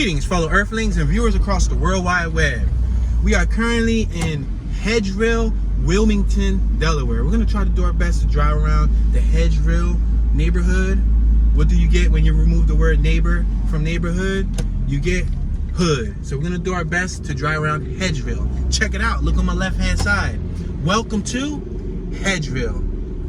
Greetings, fellow Earthlings and viewers across the World Wide Web. We are currently in HEDGEVILLE, Wilmington, Delaware. We're going to try to do our best to drive around the HEDGEVILLE neighborhood. What do you get when you remove the word neighbor from neighborhood? You get hood. So we're going to do our best to drive around HEDGEVILLE. Check it out. Look on my left-hand side. Welcome to HEDGEVILLE.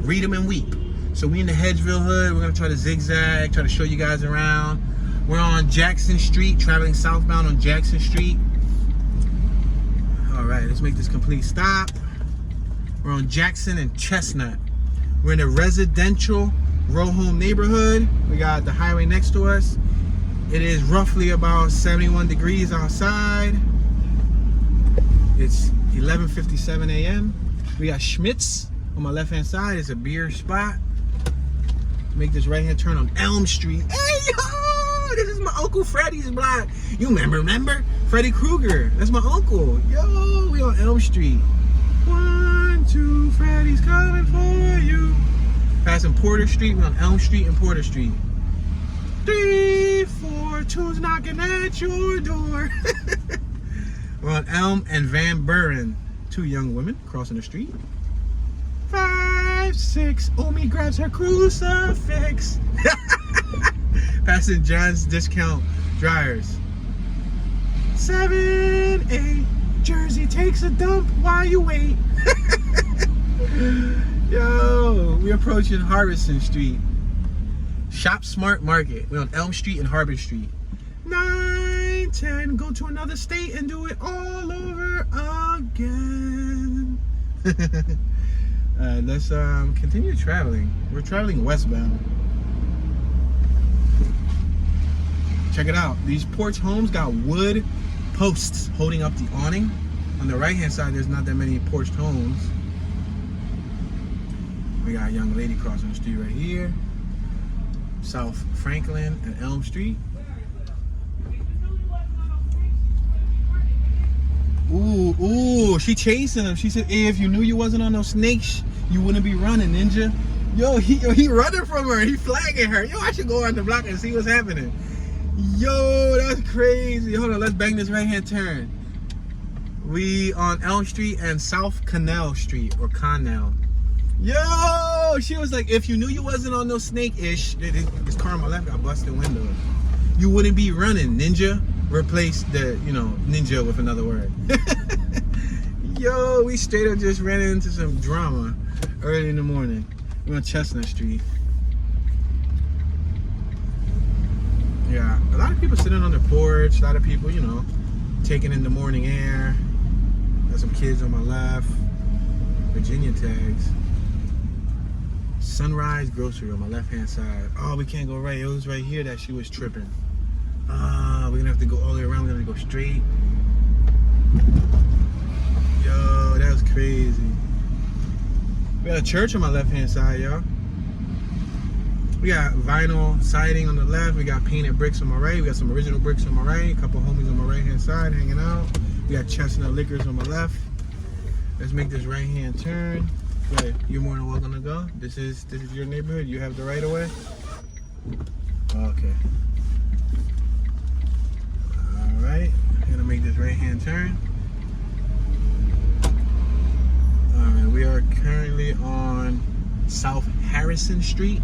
Read 'em and weep. So we in the HEDGEVILLE hood. We're going to try to zigzag, try to show you guys around. We're on Jackson Street, traveling southbound on Jackson Street. All right, let's make this complete stop. We're on Jackson and Chestnut. We're in a residential row home neighborhood. We got the highway next to us. It is roughly about 71 degrees outside. It's 11:57 a.m. We got Schmitz on my left-hand side. It's a beer spot. Make this right-hand turn on Elm Street. Hey, yo! This is my Uncle Freddy's block. You remember? Freddy Krueger. That's my uncle. Yo, we on Elm Street. 1, 2, Freddy's coming for you. Passing Porter Street. We on Elm Street and Porter Street. 3, 4, 2's knocking at your door. We're on Elm and Van Buren. 2 young women crossing the street. 5, 6, Omi grabs her crucifix. Passing John's Discount Dryers. 7, 8, Jersey takes a dump while you wait. Yo, we're approaching Harbison Street. Shop Smart Market. We're on Elm Street and Harbor Street. 9, 10, go to another state and do it all over again. Alright, let's continue traveling. We're traveling westbound. Check it out. These porch homes got wood posts holding up the awning. On the right hand side, there's not that many porched homes. We got a young lady crossing the street right here. South Franklin and Elm Street. Ooh, she chasing him. She said, hey, if you knew you wasn't on no snakes, you wouldn't be running, ninja. Yo, he running from her. He flagging her. Yo, I should go around the block and see what's happening. Yo, that's crazy. Hold on, let's bang this right-hand turn. We on Elm Street and South Canal Street, or Connell. Yo, she was like, if you knew you wasn't on no snake-ish, this car on my left got busted windows, you wouldn't be running, ninja. Replace the, ninja with another word. Yo, we straight up just ran into some drama early in the morning. We're on Chestnut Street. Yeah, a lot of people sitting on their porch, a lot of people, taking in the morning air. Got some kids on my left. Virginia tags. Sunrise Grocery on my left-hand side. Oh, we can't go right. It was right here that she was tripping. We're gonna have to go all the way around. We're gonna go straight. Yo, that was crazy. We got a church on my left-hand side, y'all. We got vinyl siding on the left. We got painted bricks on my right. We got some original bricks on my right. A couple homies on my right-hand side hanging out. We got Chestnut Liquors on my left. Let's make this right-hand turn. But you're more than welcome to go. This is your neighborhood. You have the right of way. Okay. All right. Gonna make this right-hand turn. All right. We are currently on South Harrison Street.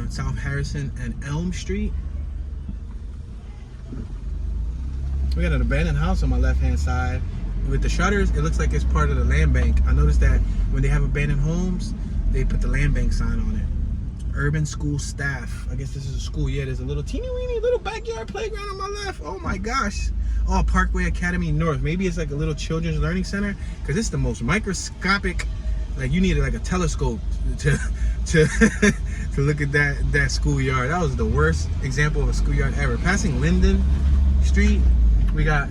South Harrison and Elm Street. We got an abandoned house on my left-hand side. With the shutters, it looks like it's part of the land bank. I noticed that when they have abandoned homes, they put the land bank sign on it. Urban school staff. I guess this is a school. Yeah, there's a little teeny-weeny little backyard playground on my left. Oh my gosh. Oh, Parkway Academy North. Maybe it's like a little children's learning center, because it's the most microscopic. Like, you needed like a telescope to to look at that schoolyard. That was the worst example of a schoolyard ever. Passing Linden Street, we got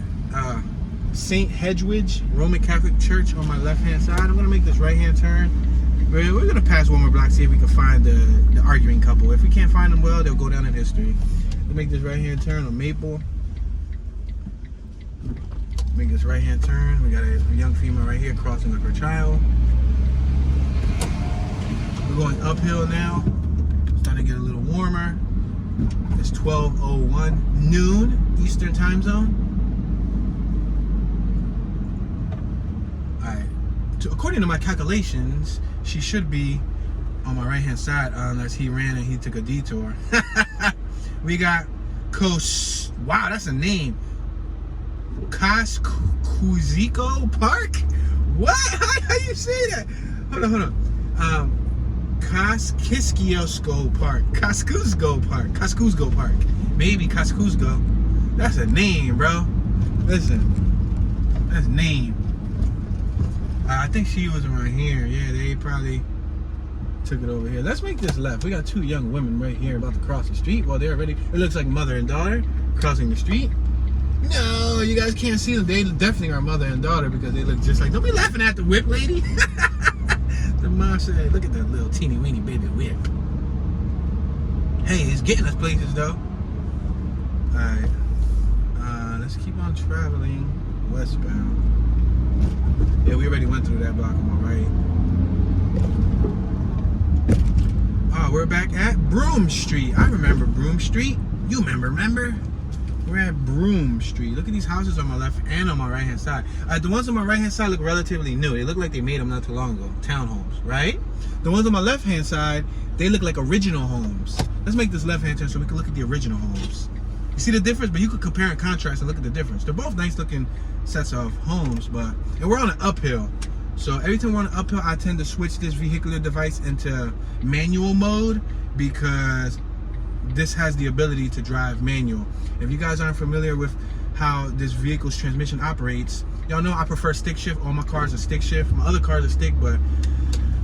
St. Hedwige Roman Catholic Church on my left-hand side. I'm gonna make this right-hand turn. We're gonna pass one more block, see if we can find the arguing couple. If we can't find them, well, they'll go down in history. We'll make this right-hand turn on Maple. Make this right-hand turn. We got a young female right here crossing with her child. We're going uphill now. Starting to get a little warmer. It's 12:01 noon Eastern time zone. Alright. According to my calculations, she should be on my right hand side unless he ran and he took a detour. We got wow, that's a name. Kosciuszko Park? What? How you say that? Hold on. Kosciuszko Park. Kosciuszko Park. Maybe Kosciuszko. That's a name, bro. Listen. That's a name. I think she was around here. Yeah, they probably took it over here. Let's make this left. We got two young women right here about to cross the street. Well, they're already, it looks like mother and daughter crossing the street. No, you guys can't see them. They definitely are mother and daughter because they look just like, don't be laughing at the whip lady. The mom said, look at that little teeny weeny baby whip. Hey, it's getting us places though. Alright. Let's keep on traveling westbound. Yeah, we already went through that block on my right. Oh, we're back at Broome Street. I remember Broome Street. You remember? We're at Broome Street. Look at these houses on my left and on my right hand side. The ones on my right hand side look relatively new. They look like they made them not too long ago. Townhomes, right? The ones on my left hand side, they look like original homes. Let's make this left hand turn so we can look at the original homes. You see the difference? But you could compare and contrast and look at the difference. They're both nice looking sets of homes, and we're on an uphill. So every time we're on an uphill, I tend to switch this vehicular device into manual mode because this has the ability to drive manual. If you guys aren't familiar with how this vehicle's transmission operates, y'all know I prefer stick shift. All my cars are stick shift. My other cars are stick, but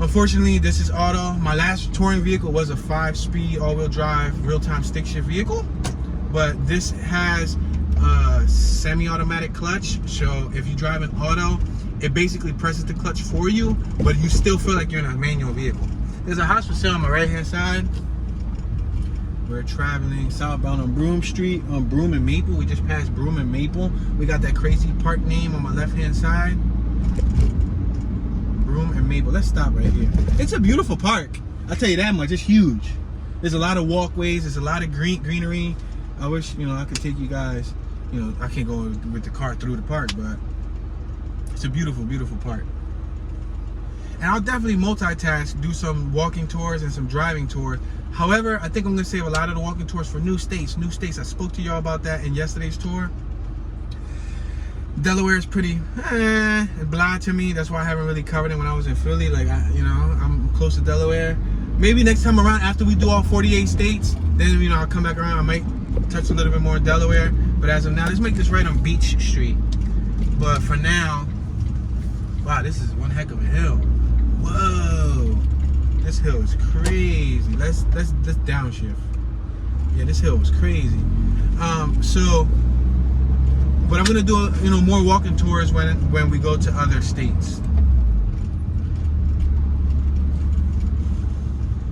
unfortunately this is auto. My last touring vehicle was a 5-speed all-wheel drive real-time stick shift vehicle, but this has a semi-automatic clutch. So if you drive an auto, it basically presses the clutch for you, but you still feel like you're in a manual vehicle. There's a house for sale on my right hand side. We're traveling southbound on Broome Street, on Broome and Maple. We just passed Broome and Maple. We got that crazy park name on my left-hand side. Broome and Maple. Let's stop right here. It's a beautiful park. I'll tell you that much. It's huge. There's a lot of walkways. There's a lot of greenery. I wish, I could take you guys. I can't go with the car through the park, but it's a beautiful, beautiful park. And I'll definitely multitask, do some walking tours and some driving tours. However, I think I'm going to save a lot of the walking tours for new states. I spoke to y'all about that in yesterday's tour. Delaware is pretty blah to me. That's why I haven't really covered it when I was in Philly. Like, I'm close to Delaware. Maybe next time around, after we do all 48 states, then, I'll come back around. I might touch a little bit more Delaware. But as of now, let's make this right on Beach Street. But for now, wow, this is one heck of a hill. Whoa. This hill is crazy. Let's downshift. Yeah, this hill was crazy. But I'm gonna do more walking tours when we go to other states.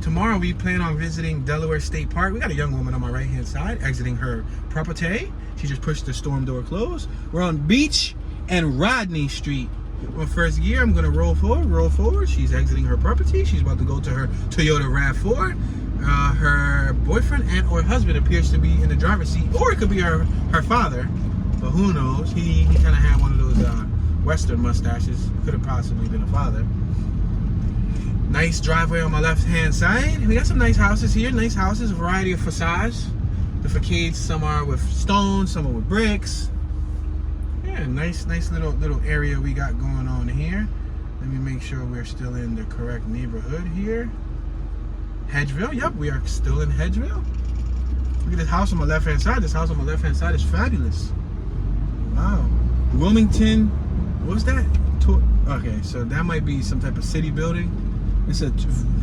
Tomorrow we plan on visiting Delaware State Park. We got a young woman on my right hand side exiting her property. She just pushed the storm door closed. We're on Beach and Rodney Street. On first gear, I'm gonna roll forward. She's exiting her property. She's about to go to her Toyota RAV4. Her boyfriend and or husband appears to be in the driver's seat, or it could be her father, but who knows? He kind of had one of those Western mustaches. Could have possibly been a father. Nice driveway on my left-hand side. We got some nice houses here. Nice houses, a variety of facades. The facades, some are with stone, some are with bricks. Yeah, nice little area we got going on here. Let me make sure we're still in the correct neighborhood here. Hedgeville, yep, we are still in Hedgeville. Look at this house on my left-hand side. This house on my left-hand side is fabulous. Wow. Wilmington, what's that? Okay, so that might be some type of city building. It's a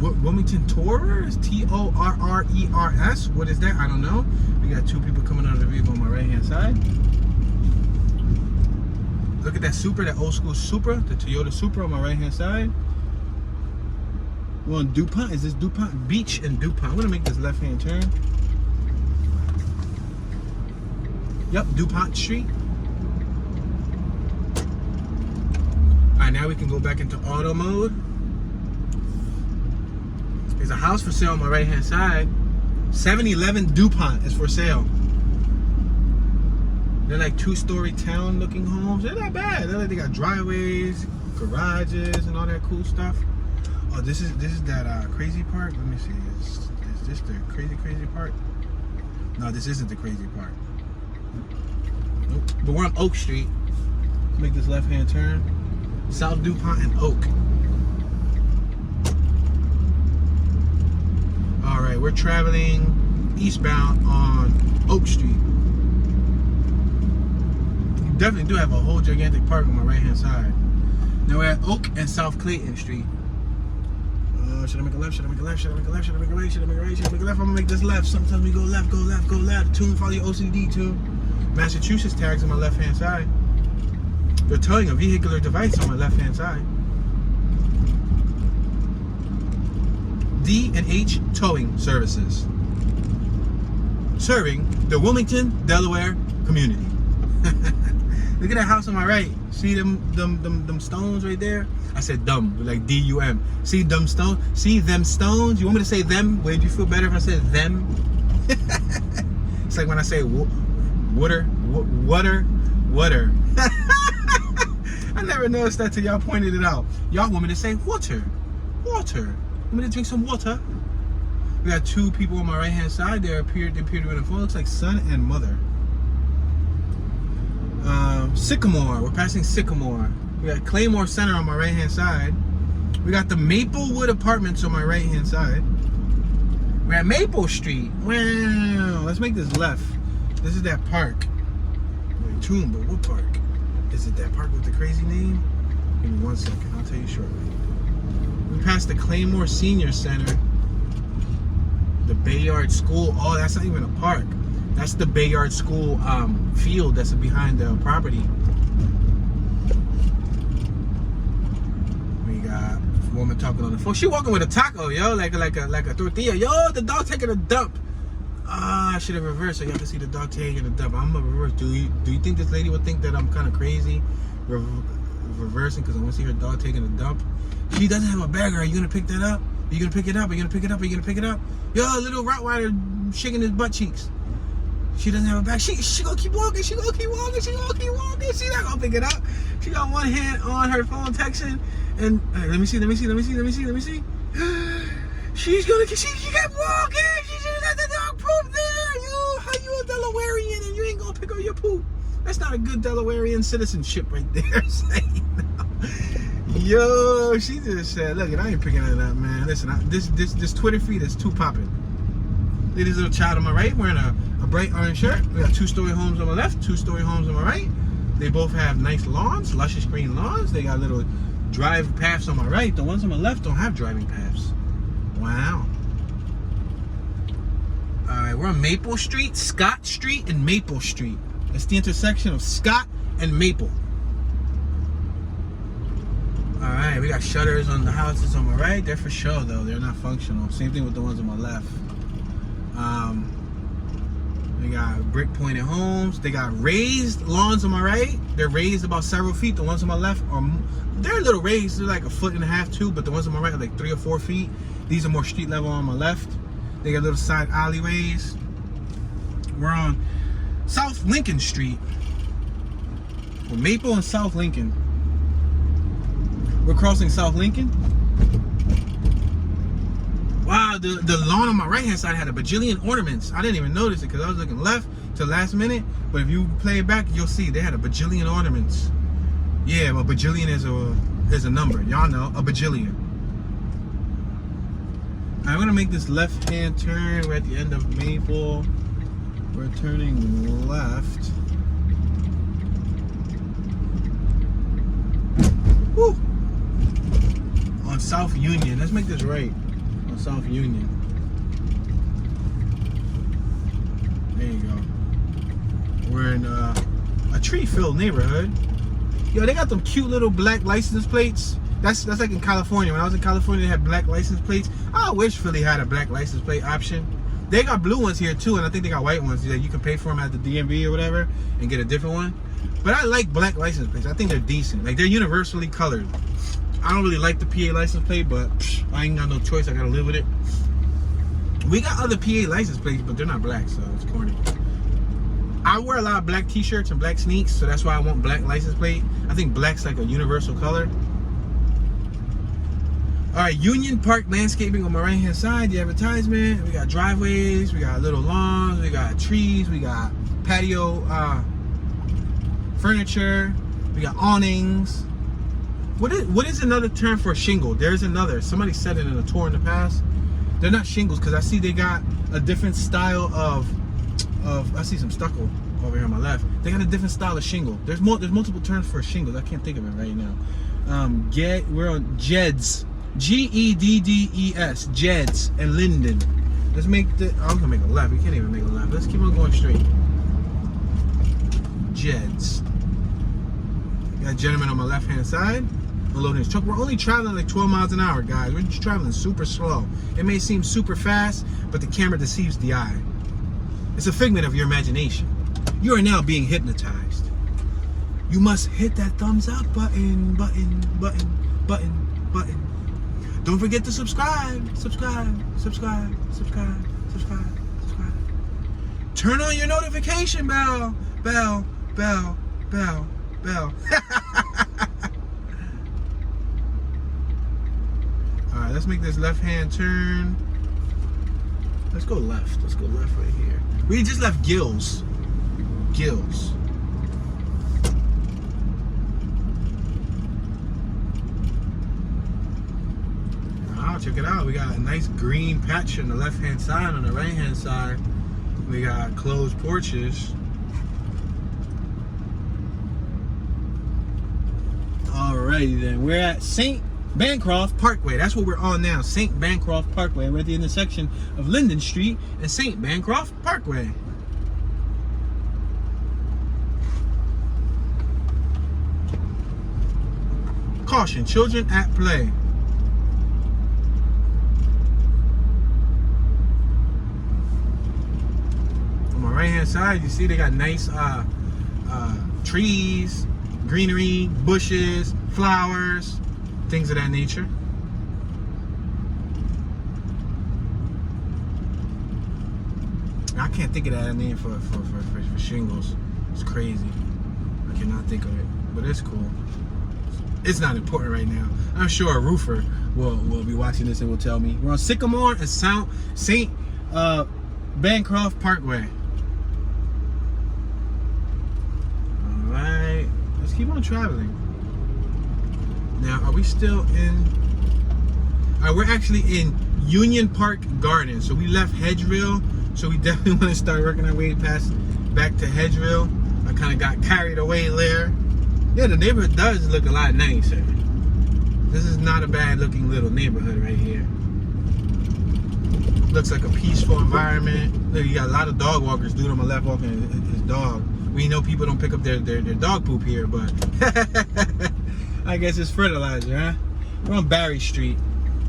Wilmington Tourers, T-O-R-R-E-R-S. What is that? I don't know. We got two people coming out of the vehicle on my right-hand side. Look at that Supra, that old school Supra, the Toyota Supra on my right-hand side. We're on DuPont. Is this DuPont? Beach and DuPont. I'm gonna make this left-hand turn. Yep, DuPont Street. All right, now we can go back into auto mode. There's a house for sale on my right-hand side. 7-Eleven DuPont is for sale. They're like 2-story town looking homes. They're not bad. They got driveways, garages, and all that cool stuff. Oh, this is that crazy part. Let me see. Is this the crazy part? No, this isn't the crazy part. Nope. But we're on Oak Street. Let's make this left-hand turn. South DuPont and Oak. All right, we're traveling eastbound on Oak Street. You definitely do have a whole gigantic park on my right-hand side. Now we're at Oak and South Clayton Street. Should I make a left? Should I make a left? Should I make a left? Should I make a right? Should I make a right? Should I make a left? I'm gonna make this left. Sometimes we go left, go left, go left. Tune, follow your OCD tune. Massachusetts tags on my left-hand side. They're towing a vehicular device on my left-hand side. D&H Towing Services. Serving the Wilmington, Delaware community. Look at that house on my right. See them stones right there? I said dumb, like D-U-M. See them stones? See them stones? You want me to say them? Would you feel better if I said them? It's like when I say water. I never noticed that till y'all pointed it out. Y'all want me to say water. Water. Want me to drink some water? We got 2 people on my right-hand side. They appear to be in the phone. Looks like son and mother. Sycamore. We're passing Sycamore. We got Claymore Center on my right-hand side. We got the Maplewood Apartments on my right-hand side. We're at Maple Street. Wow. Let's make this left. This is that park. Wait, tune, but what park? Is it that park with the crazy name? Give me 1 second. I'll tell you shortly. We passed the Claymore Senior Center. The Bayard School. Oh, that's not even a park. That's the Bayard School field that's behind the property. We got a woman talking on the phone. She walking with a taco, yo, like a tortilla. Yo, the dog taking a dump. I should have reversed so y'all can see the dog taking a dump. I'm gonna reverse. Do you think this lady would think that I'm kind of crazy reversing because I want to see her dog taking a dump? She doesn't have a bag. Are you gonna pick that up? Are you gonna pick it up? Are you gonna pick it up? Are you gonna pick it up? Yo, little Rottweiler shaking his butt cheeks. She doesn't have a bag. She gonna keep walking. She gonna keep walking. She gonna keep walking. She not gonna pick it up. She got one hand on her phone texting. And let me see. She kept walking. She just let the dog poop there. Yo, how you a Delawarean and you ain't gonna pick up your poop? That's not a good Delawarean citizenship right there. Yo, she just said, look, I ain't picking it up, man. Listen, this Twitter feed is too popping. Look at this little child on my right wearing a bright orange shirt. We got 2-story homes on my left, 2-story homes on my right. They both have nice lawns, luscious green lawns. They got little drive paths on my right. The ones on my left don't have driving paths. Wow. All right, we're on Maple Street, Scott Street, and Maple Street. It's the intersection of Scott and Maple. All right, we got shutters on the houses on my right. They're for show, though. They're not functional. Same thing with the ones on my left. We got brick pointed homes. They got raised lawns on my right. They're raised about several feet. The ones on my left they're a little raised. They're like 1.5 feet, 2, but the ones on my right are like 3 or 4 feet. These are more street level on my left. They got little side alleyways. We're on South Lincoln Street. Well, Maple and South Lincoln. We're crossing South Lincoln. Wow, the lawn on my right-hand side had a bajillion ornaments. I didn't even notice it because I was looking left to last minute. But if you play it back, you'll see they had a bajillion ornaments. Yeah, well, bajillion is a number. Y'all know, a bajillion. I'm gonna make this left-hand turn. We're at the end of Maple. We're turning left. Woo! On South Union. Let's make this right. On South Union. There you go. We're in a tree-filled neighborhood. Yo, they got them cute little black license plates. That's like in California. When I was in California, they had black license plates. I wish Philly had a black license plate option. They got blue ones here too, and I think they got white ones. You can pay for them at the DMV or whatever and get a different one. But I like black license plates. I think they're decent. Like, they're universally colored. I don't really like the PA license plate, but I ain't got no choice. I gotta live with it. We got other PA license plates, but they're not black, so it's corny. I wear a lot of black t-shirts and black sneaks, so that's why I want black license plate. I think black's like a universal color. All right, Union Park Landscaping on my right-hand side, the advertisement. We got driveways, we got little lawns, we got trees, we got patio furniture, we got awnings. What is another term for shingle? There's another. Somebody said it in a tour in the past. They're not shingles, because I see they got a different style of I see some stucco over here on my left. They got a different style of shingle. There's multiple terms for shingles. I can't think of it right now. We're on Jedds. Geddes. Jedds and Linden. Let's make I'm gonna make a left. We can't even make a left. Let's keep on going straight. Jedds. Got a gentleman on my left hand side unloading his truck. We're only traveling like 12 miles an hour, guys. We're just traveling super slow. It may seem super fast, but the camera deceives the eye. It's a figment of your imagination. You are now being hypnotized. You must hit that thumbs up button. Don't forget to subscribe. Turn on your notification bell. Bell. All right, let's make this left-hand turn. Let's go left. Let's go left right here. We just left Gills. Oh, check it out. We got a nice green patch on the left-hand side. On the right-hand side, we got closed porches. Alrighty then. We're at St. Bancroft Parkway. That's what we're on now. St. Bancroft Parkway. We're at the intersection of Linden Street and St. Bancroft Parkway. Caution, children at play. On my right hand side, you see they got nice trees, greenery, bushes, flowers, things of that nature. I can't think of that name for shingles. It's crazy. I cannot think of it, but it's cool. It's not important right now. I'm sure a roofer will be watching this and will tell me. We're on Sycamore and St. Bancroft Parkway. All right, let's keep on traveling. Now, are we still in? We're actually in Union Park Gardens. So we left Hedgeville. So we definitely want to start working our way back to Hedgeville. I kind of got carried away there. Yeah, the neighborhood does look a lot nicer. This is not a bad looking little neighborhood right here. Looks like a peaceful environment. Look, you got a lot of dog walkers. Dude on my left walking his dog. We know people don't pick up their dog poop here, but I guess it's fertilizer, huh? We're on Barry Street.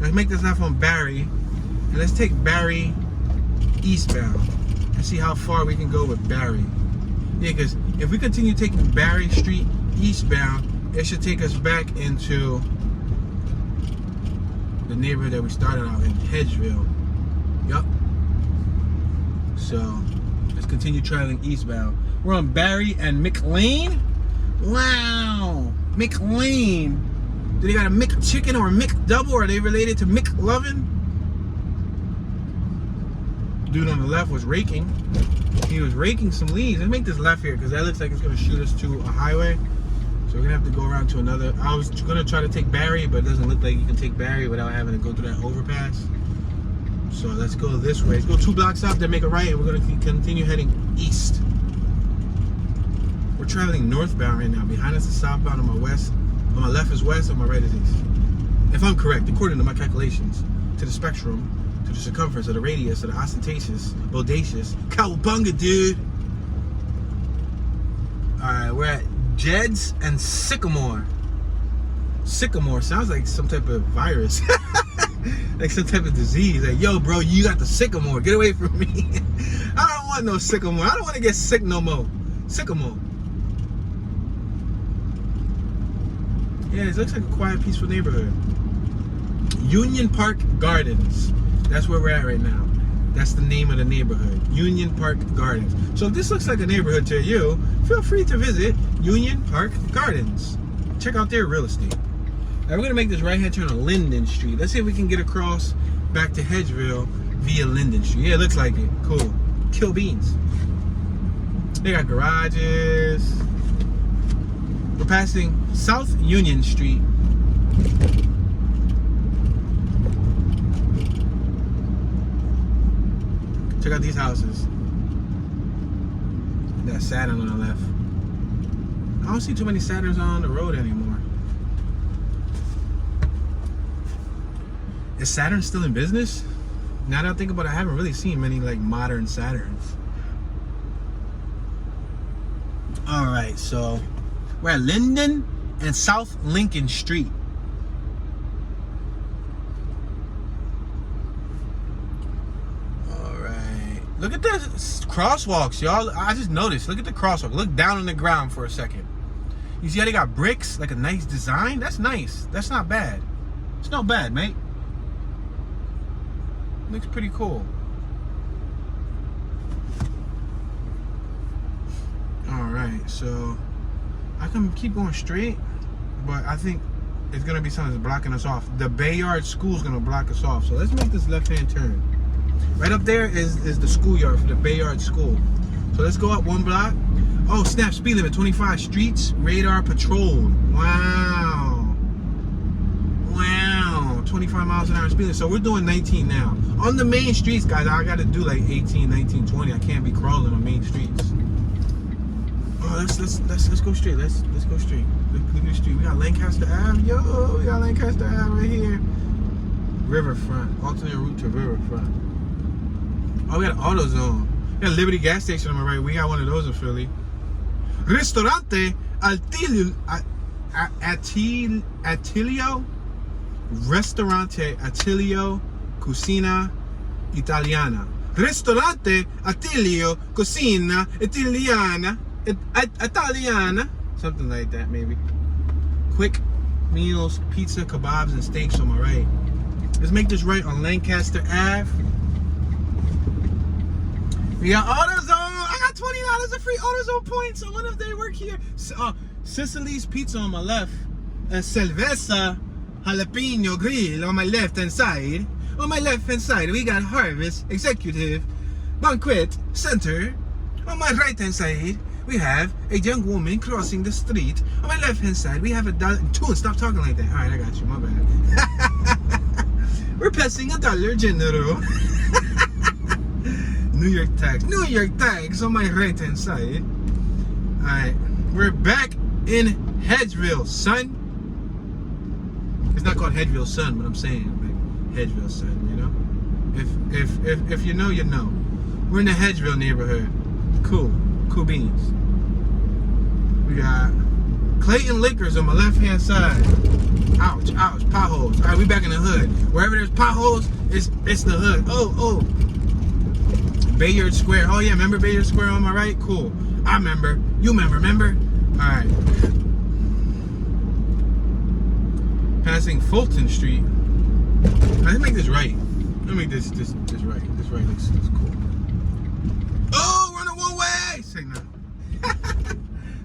Let's make this left on Barry. And let's take Barry eastbound and see how far we can go with Barry. Yeah, because if we continue taking Barry Street eastbound, it should take us back into the neighborhood that we started out in, Hedgeville. Yup. So let's continue traveling eastbound. We're on Barry and McLean. Wow, McLean. Do they got a McChicken or a McDouble? Are they related to McLovin? Dude on the left was raking. He was raking some leaves. Let's make this left here because that looks like it's going to shoot us to a highway. So we're going to have to go around to another. I was going to try to take Barry, but it doesn't look like you can take Barry without having to go through that overpass. So let's go this way. Let's go 2 blocks up, then make a right, and we're going to continue heading east. We're traveling northbound right now. Behind us is southbound. On my west, on my left is west, on my right is east. If I'm correct, according to my calculations, to the spectrum, to the circumference, of the radius, of the ostentatious, bodacious, cowabunga, dude. Alright, we're at Jedds and Sycamore. Sycamore sounds like some type of virus. Like some type of disease. Like, yo, bro, you got the sycamore. Get away from me. I don't want no sycamore. I don't want to get sick no more. Sycamore. Yeah, it looks like a quiet, peaceful neighborhood. Union Park Gardens. That's where we're at right now. That's the name of the neighborhood, Union Park Gardens. So if this looks like a neighborhood to you, feel free to visit Union Park Gardens. Check out their real estate. Now we're gonna make this right-hand turn on Linden Street. Let's see if we can get across back to Hedgeville via Linden Street. Yeah, it looks like it. Cool. Kill beans. They got garages. We're passing South Union Street. Check out these houses. That Saturn on the left. I don't see too many Saturns on the road anymore. Is Saturn still in business? Now that I think about it, I haven't really seen many like modern Saturns. Alright, so we're at Linden and South Lincoln Street. Look at this crosswalks, y'all. I just noticed. Look at the crosswalk. Look down on the ground for a second. You see how they got bricks? Like a nice design? That's nice. That's not bad. It's not bad, mate. Looks pretty cool. Alright, so I can keep going straight, but I think it's going to be something that's blocking us off. The Bayard School's going to block us off. So let's make this left-hand turn. Right up there is the schoolyard for the Bayard School. So let's go up one block. Oh, snap, speed limit, 25 streets, radar patrolled. Wow. Wow, 25 miles an hour speed limit. So we're doing 19 now. On the main streets, guys, I got to do like 18, 19, 20. I can't be crawling on main streets. Oh, let's go straight. Let's go straight. Look at the street. We got Lancaster Ave. Yo, we got Lancaster Ave right here. Riverfront, alternate route to Riverfront. Oh, we got AutoZone. We got Liberty gas station on my right. We got one of those in Philly. Ristorante Attilio. Ristorante Attilio Cucina Italiana. Ristorante Attilio Cucina Italiana. Italiana. Something like that, maybe. Quick meals, pizza, kebabs, and steaks on my right. Let's make this right on Lancaster Ave. We got AutoZone. I got $20 of free AutoZone points. I wonder if they work here. Sicily's Pizza on my left. And Cerveza Jalapeno Grill on my left-hand side. On my left-hand side, we got Harvest Executive Banquet Center. On my right-hand side, we have a young woman crossing the street. On my left-hand side, we have a dollar. Tune, stop talking like that. All right, I got you. My bad. We're passing a Dollar General. New York tags on my right hand side. Alright, we're back in Hedgeville, son. It's not called Hedgeville, son, but I'm saying like Hedgeville, son, you know? If you know, you know. We're in the Hedgeville neighborhood. Cool beans. We got Clayton Liquors on my left hand side. Ouch, potholes. Alright, we back in the hood. Wherever there's potholes, it's the hood. Oh. Bayard Square. Oh yeah, remember Bayard Square on my right? Cool. I remember. You remember? Alright. Passing Fulton Street. Let's make this right. Let me make this right. This right looks cool. Oh, running one way! Say no.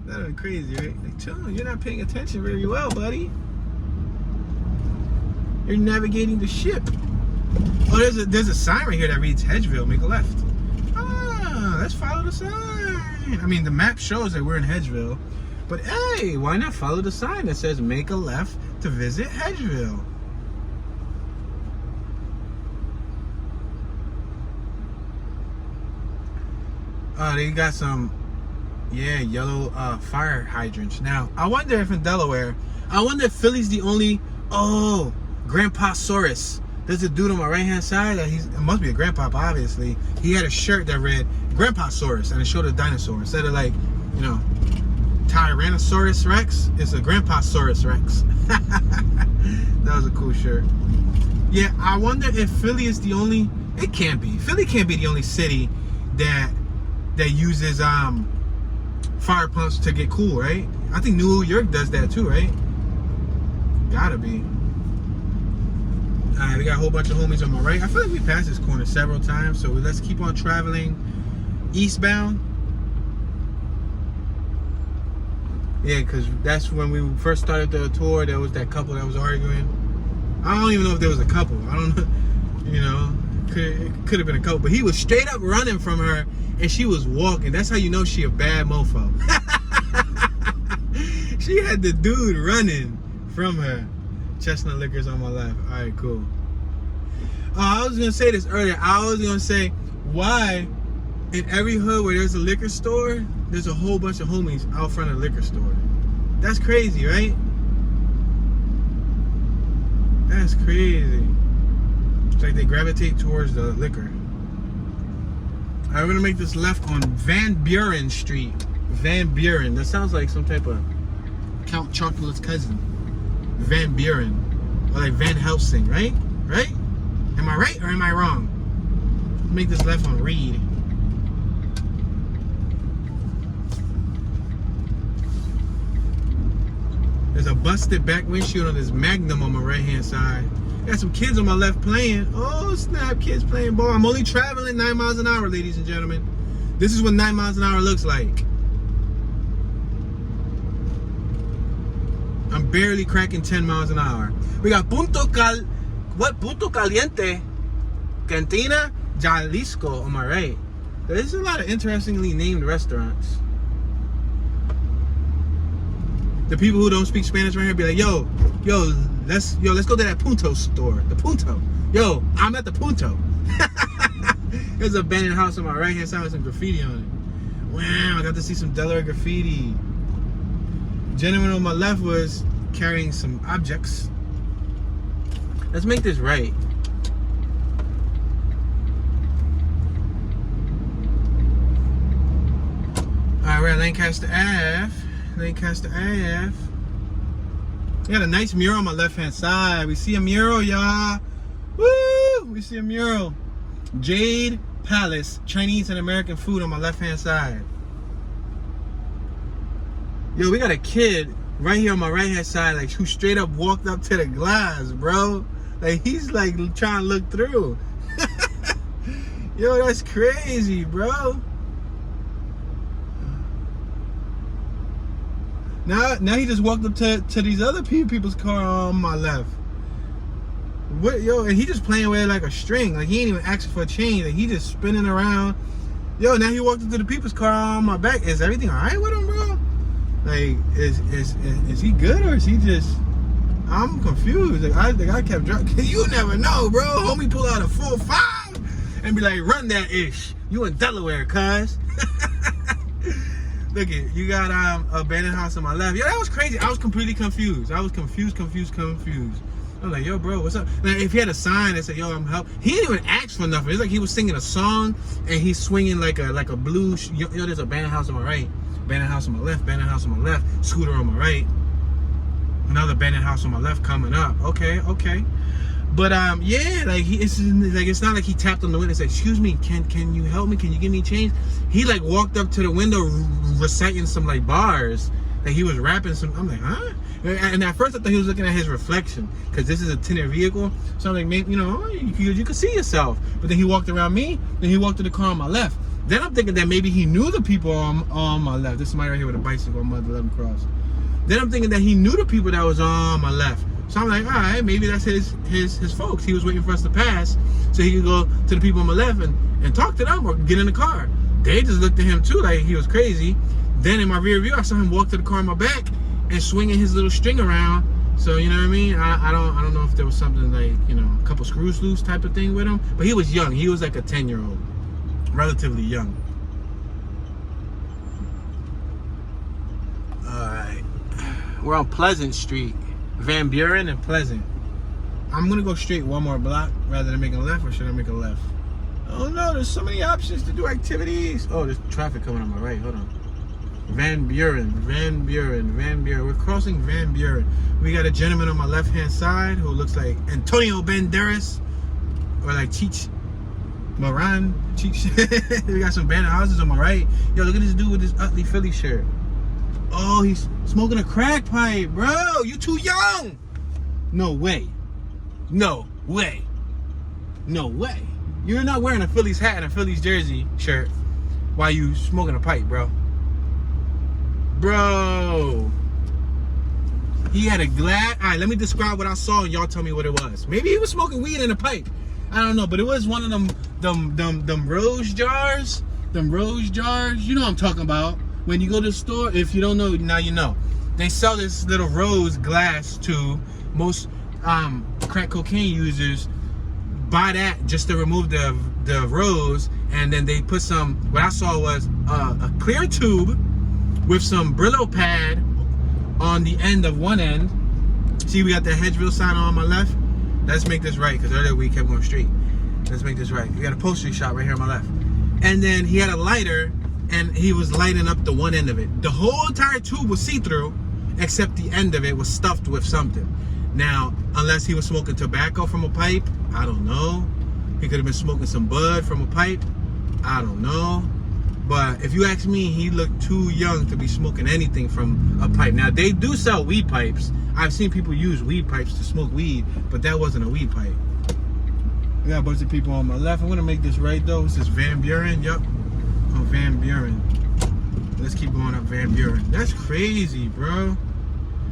That would be crazy, right? Like, chill, you're not paying attention very well, buddy. You're navigating the ship. Oh, there's a sign right here that reads Hedgeville, make a left. Let's follow the sign. I mean, the map shows that we're in Hedgeville, but hey, why not follow the sign that says make a left to visit Hedgeville? They got some, yellow fire hydrants. Now, I wonder if in Delaware, Philly's the only, Grandpa Saurus. There's a dude on my right hand side that it must be a grandpa, obviously. He had a shirt that read Grandpa Saurus and it showed a dinosaur. Instead of like, Tyrannosaurus Rex, it's a Grandpa Saurus Rex. That was a cool shirt. Yeah, I wonder if Philly is the only, it can't be. Philly can't be the only city that uses fire pumps to get cool, right? I think New York does that too, right? Gotta be. Alright, we got a whole bunch of homies on my right. I feel like we passed this corner several times, so let's keep on traveling eastbound. Yeah, because that's when we first started the tour. There was that couple that was arguing. I don't even know if there was a couple. I don't know. You know, it could have been a couple. But he was straight up running from her, and she was walking. That's how you know she a bad mofo. She had the dude running from her. Chestnut Liquors on my left. All right, cool. I was going to say this earlier. I was going to say, why in every hood where there's a liquor store, there's a whole bunch of homies out front of the liquor store? That's crazy, right? That's crazy. It's like they gravitate towards the liquor. All right, we're going to make this left on Van Buren Street. Van Buren. That sounds like some type of Count Chocolate's cousin. Van Buren. Or like Van Helsing, right? Right? Am I right or am I wrong? Make this left on Reed. There's a busted back windshield on this Magnum on my right hand side. Got some kids on my left playing. Oh snap, kids playing ball. I'm only traveling 9 miles an hour, ladies and gentlemen. This is what 9 miles an hour looks like. I'm barely cracking 10 miles an hour. We got Punto Caliente, Cantina, Jalisco on my right. There's a lot of interestingly named restaurants. The people who don't speak Spanish right here be like, yo, let's go to that Punto store. The Punto. Yo, I'm at the Punto. There's a abandoned house on my right hand side with some graffiti on it. Wow, I got to see some Delaware graffiti. Gentleman on my left was carrying some objects. Let's make this right. Alright, we're at Lancaster Ave. Lancaster Ave. We got a nice mural on my left hand side. We see a mural, y'all. Woo! We see a mural. Jade Palace, Chinese and American food on my left hand side. Yo, we got a kid right here on my right hand side, like, who straight up walked up to the glass, bro. Like, he's like trying to look through. Yo, that's crazy, bro. Now he just walked up to these other people's car on my left. What, yo, and he just playing with it like a string. Like, he ain't even asking for a change. Like, he just spinning around. Yo, now he walked up to the people's car on my back. Is everything all right with him, bro? Like, is he good or is he just? I'm confused. Like, the guy kept driving. You never know, bro. Homie pull out a 4.5 and be like, run that ish. You in Delaware, cuz. Look it, you got abandoned house on my left. Yo, that was crazy. I was completely confused. I was confused. I was like, yo, bro, what's up? Like, if he had a sign that said, yo, I'm help, he didn't even ask for nothing. It's like he was singing a song and he's swinging like a blue. Yo, there's a abandoned house on my right. Abandoned house on my left, abandoned house on my left, scooter on my right, another abandoned house on my left coming up. Okay. But yeah, like it's not like he tapped on the window and said, excuse me, can you help me? Can you give me change? He like walked up to the window reciting some like bars. Like he was rapping some. I'm like, huh? And at first I thought he was looking at his reflection because this is a tinted vehicle. So I'm like, maybe, you know, you could see yourself. But then he walked around me. Then he walked to the car on my left. Then I'm thinking that maybe he knew the people on my left. This is somebody right here with a bicycle. I'm about to let him cross. Then I'm thinking that he knew the people that was on my left. So I'm like, all right, maybe that's his folks. He was waiting for us to pass so he could go to the people on my left and talk to them or get in the car. They just looked at him too like he was crazy. Then in my rear view, I saw him walk to the car on my back and swinging his little string around. So, you know what I mean? I don't know if there was something like, you know, a couple screws loose type of thing with him. But he was young. He was like a 10-year-old. Relatively young. Alright. We're on Pleasant Street. Van Buren and Pleasant. I'm going to go straight one more block rather than make a left, or should I make a left? Oh no, there's so many options to do activities. Oh, there's traffic coming on my right. Hold on. Van Buren. We're crossing Van Buren. We got a gentleman on my left-hand side who looks like Antonio Banderas or like Cheech Moran. We got some abandoned houses on my right. Yo, look at this dude with this ugly Philly shirt. Oh, he's smoking a crack pipe, bro. You too young. No way. No way. No way. You're not wearing a Phillies hat and a Phillies jersey shirt while you smoking a pipe, bro. Bro. He had a glass. All right, let me describe what I saw and y'all tell me what it was. Maybe he was smoking weed in a pipe. I don't know, but it was one of them rose jars. Them rose jars. You know what I'm talking about. When you go to the store, if you don't know, now you know. They sell this little rose glass tube. Most crack cocaine users buy that just to remove the rose, and then they put some, what I saw was a clear tube with some Brillo pad on the end of one end. See, we got the Hedgeville sign on my left. Let's make this right, because earlier we kept going straight. Let's make this right. We got a poultry shop right here on my left. And then he had a lighter, and he was lighting up the one end of it. The whole entire tube was see-through, except the end of it was stuffed with something. Now, unless he was smoking tobacco from a pipe, I don't know. He could have been smoking some bud from a pipe, I don't know. But if you ask me, he looked too young to be smoking anything from a pipe. Now, they do sell weed pipes. I've seen people use weed pipes to smoke weed, but that wasn't a weed pipe. We got a bunch of people on my left. I'm gonna make this right though. This is Van Buren, yup. On Van Buren. Let's keep going up Van Buren. That's crazy, bro.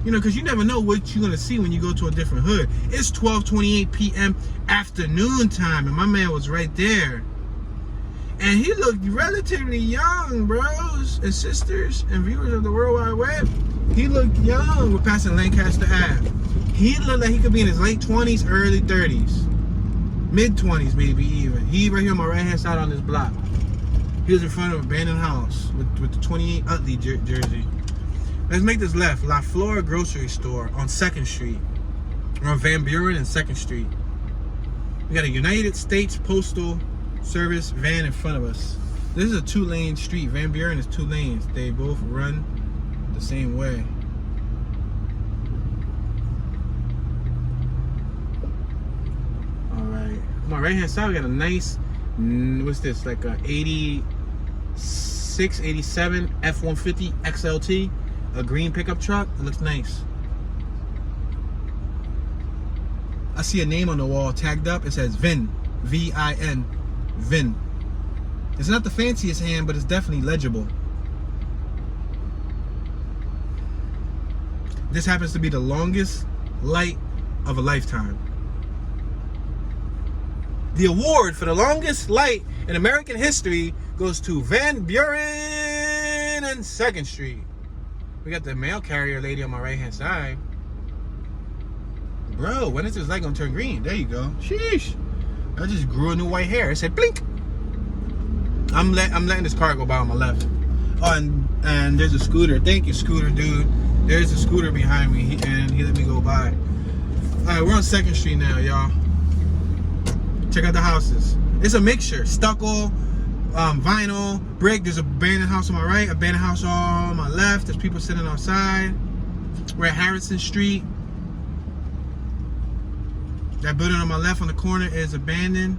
You know, because you never know what you're gonna see when you go to a different hood. It's 12:28 p.m. afternoon time, and my man was right there. And he looked relatively young, bros and sisters and viewers of the World Wide Web. He looked young. We're passing Lancaster Ave. He looked like he could be in his late 20s, early 30s. Mid 20s maybe even. He right here on my right hand side on this block. He was in front of an abandoned house with the 28 Utley jersey. Let's make this left. La Flora grocery store on 2nd Street. We're on Van Buren and 2nd Street. We got a United States Postal Service van in front of us. This is a 2-lane street. Van Buren is 2 lanes. They both run the same way. All right. On my right hand side, we got a nice, what's this? Like a 86, 87 F-150 XLT, a green pickup truck. It looks nice. I see a name on the wall tagged up. It says VIN, V-I-N. VIN. It's not the fanciest hand, but it's definitely legible. This happens to be the longest light of a lifetime. The award for the longest light in American history goes to Van Buren and 2nd Street. We got the mail carrier lady on my right hand side. Bro, when is this light gonna turn green? There you go. Sheesh. I just grew a new white hair. It said blink. I'm letting this car go by on my left. Oh, and there's a scooter. Thank you, scooter dude. There's a scooter behind me, and he let me go by. All right, we're on 2nd Street now, y'all. Check out the houses. It's a mixture. Stucco, vinyl, brick. There's a abandoned house on my right, abandoned house on my left. There's people sitting outside. We're at Harrison Street. That building on my left on the corner is abandoned.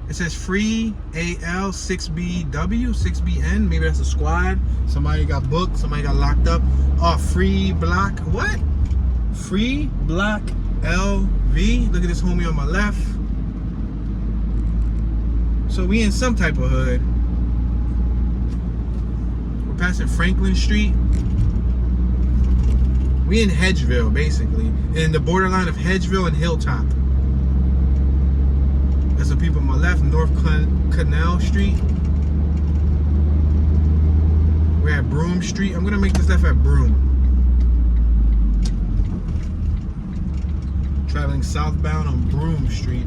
It says free AL 6BW, 6BN. Maybe that's a squad. Somebody got booked. Somebody got locked up. Oh, free block. What? Free block LV. Look at this homie on my left. So we in some type of hood. We're passing Franklin Street. We in Hedgeville, basically. In the borderline of Hedgeville and Hilltop. There's some people on my left, North Canal Street. We're at Broome Street. I'm gonna make this left at Broome. Traveling southbound on Broome Street.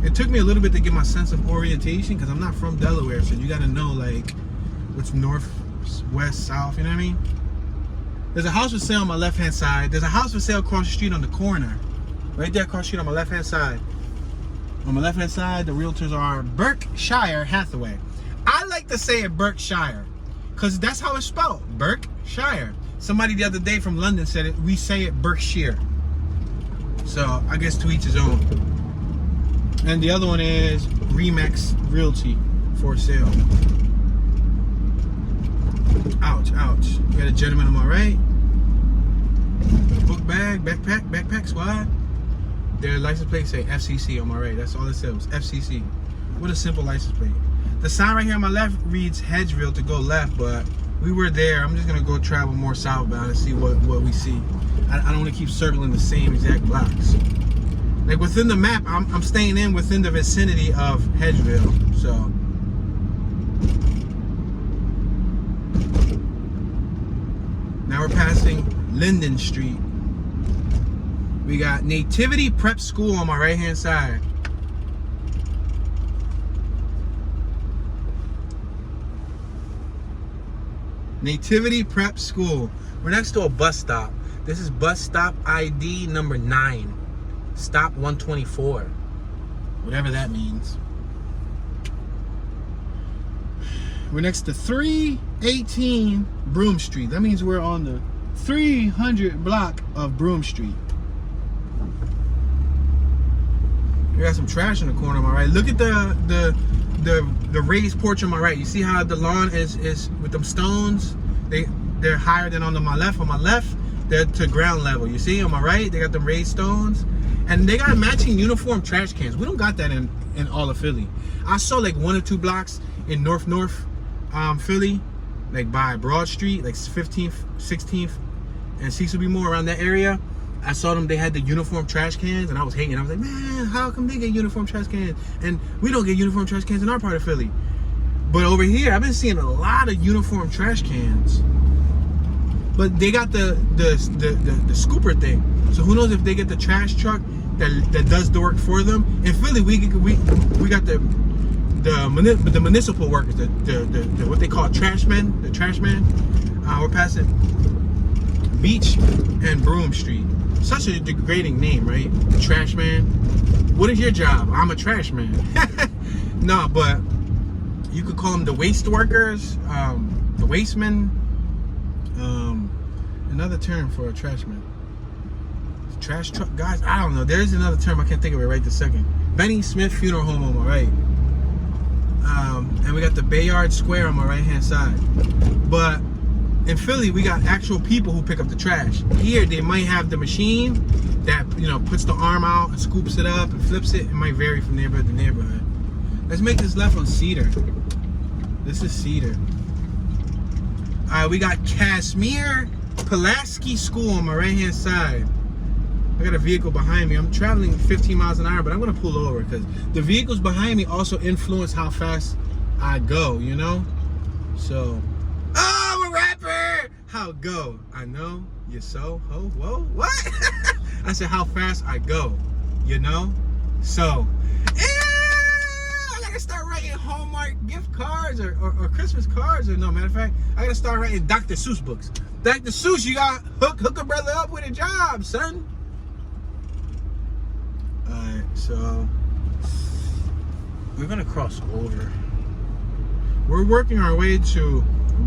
It took me a little bit to get my sense of orientation because I'm not from Delaware, so you gotta know like what's north, west, south, you know what I mean? There's a house for sale on my left hand side. There's a house for sale across the street on the corner. Right there across the street on my left hand side. On my left hand side, the realtors are Berkshire Hathaway. I like to say it Berkshire because that's how it's spelled. Berkshire. Somebody the other day from London said it. We say it Berkshire. So I guess to each his own. And the other one is Remax Realty for sale. Ouch, ouch. We got a gentleman on my right. book bag, backpack squad. Their license plate say FCC on my right. That's all it says, was FCC. What a simple license plate. The sign right here on my left reads Hedgeville to go left, but we were there. I'm just gonna go travel more southbound and see what we see. I don't want to keep circling the same exact blocks. Like within the map, I'm staying in within the vicinity of Hedgeville. So now we're passing Linden Street. We got Nativity Prep School on my right hand side. Nativity Prep School. We're next to a bus stop. This is bus stop ID number 9. Stop 124. Whatever that means. We're next to 318 Broome Street. That means we're on the 300 block of Broome Street. We got some trash in the corner on my right. Look at the raised porch on my right. You see how the lawn is with them stones? They're higher than on my left. On my left, they're to ground level. You see on my right, they got them raised stones. And they got matching uniform trash cans. We don't got that in all of Philly. I saw like 1 or 2 blocks in North Philly, like by Broad Street, like 15th, 16th, and Cecil B. Moore, around that area. I saw them, they had the uniform trash cans, and I was hating. I was like, man, how come they get uniform trash cans? And we don't get uniform trash cans in our part of Philly. But over here, I've been seeing a lot of uniform trash cans. But they got the scooper thing. So who knows if they get the trash truck that does the work for them. In Philly, we got the municipal workers, the what they call trashmen, the trashmen. We're passing Beach and Broome Street. Such a degrading name, right? Trash man. What is your job? I'm a trash man. No, but you could call them the waste workers, the wastemen. Another term for a trash man. Trash truck guys. I don't know. There's another term. I can't think of it right this second. Benny Smith Funeral Home on my right. And we got the Bayard Square on my right hand side. But in Philly, we got actual people who pick up the trash. Here, they might have the machine that, puts the arm out and scoops it up and flips it. It might vary from neighborhood to neighborhood. Let's make this left on Cedar. This is Cedar. We got Casimir Pulaski School on my right-hand side. I got a vehicle behind me. I'm traveling 15 miles an hour, but I'm going to pull over because the vehicles behind me also influence how fast I go, So... Oh, I'm a rapper! How go? I know you're so ho. Whoa, what? I said how fast I go, So, I gotta start writing Hallmark gift cards or Christmas cards. Or no, matter of fact, I gotta start writing Dr. Seuss books. Dr. Seuss, you got hook a brother up with a job, son. Alright, so we're gonna cross over. We're working our way to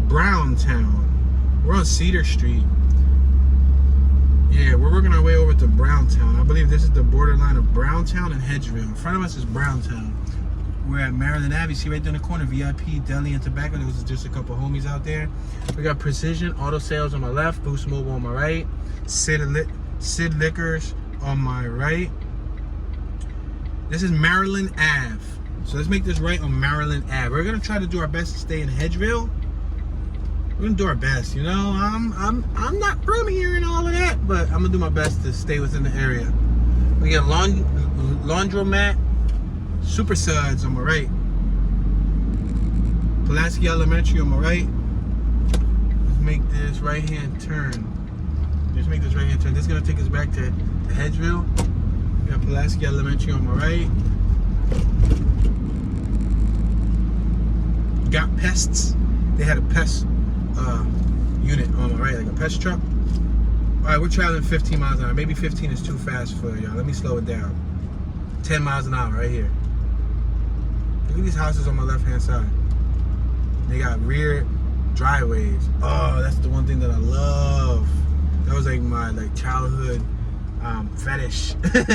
Browntown. We're on Cedar Street. Yeah, we're working our way over to Browntown. I believe this is the borderline of Browntown and Hedgeville. In front of us is Browntown. We're at Maryland Ave. See right there in the corner, VIP, Deli, and Tobacco. There was just a couple homies out there. We got Precision Auto Sales on my left, Boost Mobile on my right, Sid Liquors on my right. This is Maryland Ave. So let's make this right on Maryland Ave. We're gonna try to do our best to stay in Hedgeville. We're gonna do our best, I'm not from here and all of that, but I'm gonna do my best to stay within the area. We got Laundromat, Super Suds on my right, Pulaski Elementary on my right. Let's make this right-hand turn. This is gonna take us back to Hedgeville. We got Pulaski Elementary on my right. Got pests. They had a pest unit on my right, like a pest truck. Alright, we're traveling 15 miles an hour. Maybe 15 is too fast for y'all. Let me slow it down. 10 miles an hour right here. Look at these houses on my left hand side. They got rear driveways. Oh, that's the one thing that I love. That was like my childhood fetish.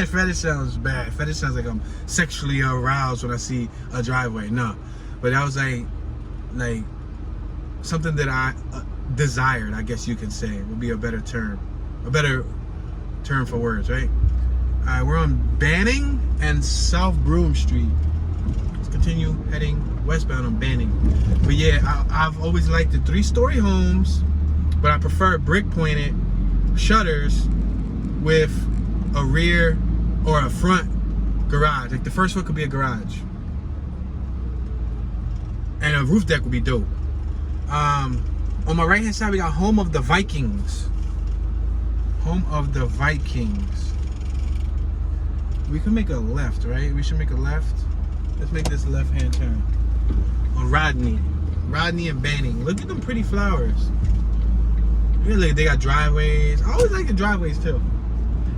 Fetish sounds bad. Fetish sounds like I'm sexually aroused when I see a driveway. No, but that was like something that I desired, I guess you could say, would be a better term, a better turn for words, right? All right, we're on Banning and South Broome Street. Let's continue heading westbound on Banning. But yeah, I've always liked the 3-story homes, but I prefer brick pointed shutters with a rear or a front garage. Like the first one could be a garage, and a roof deck would be dope. On my right hand side, we got Home of the Vikings. Home of the Vikings. We can make a left, right? We should make a left. Let's make this a left hand turn on Rodney and Banning. Look at them pretty flowers. Really, they got driveways. I always like the driveways too.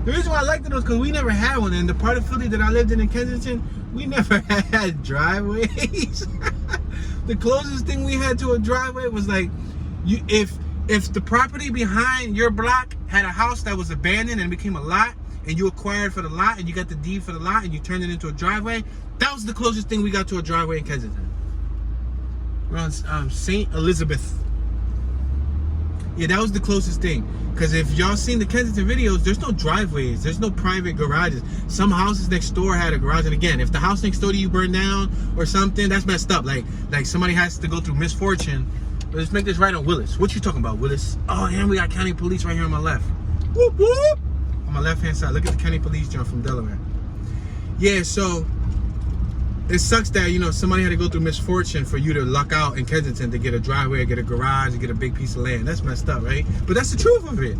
The reason why I liked it was because we never had one. In the part of Philly that I lived in Kensington, we never had driveways. The closest thing we had to a driveway was like, if the property behind your block had a house that was abandoned and became a lot, and you acquired for the lot, and you got the deed for the lot, and you turned it into a driveway, that was the closest thing we got to a driveway in Kensington. We're on St. Elizabeth. Yeah, that was the closest thing. Because if y'all seen the Kensington videos, there's no driveways. There's no private garages. Some houses next door had a garage. And again, if the house next door to you burned down or something, that's messed up. Like somebody has to go through misfortune. But let's make this right on Willis. What you talking about, Willis? Oh, and we got county police right here on my left. Whoop, whoop. On my left-hand side. Look at the county police joint from Delaware. Yeah, so it sucks that, you know, somebody had to go through misfortune for you to luck out in Kensington to get a driveway, get a garage, and get a big piece of land. That's messed up, right? But that's the truth of it.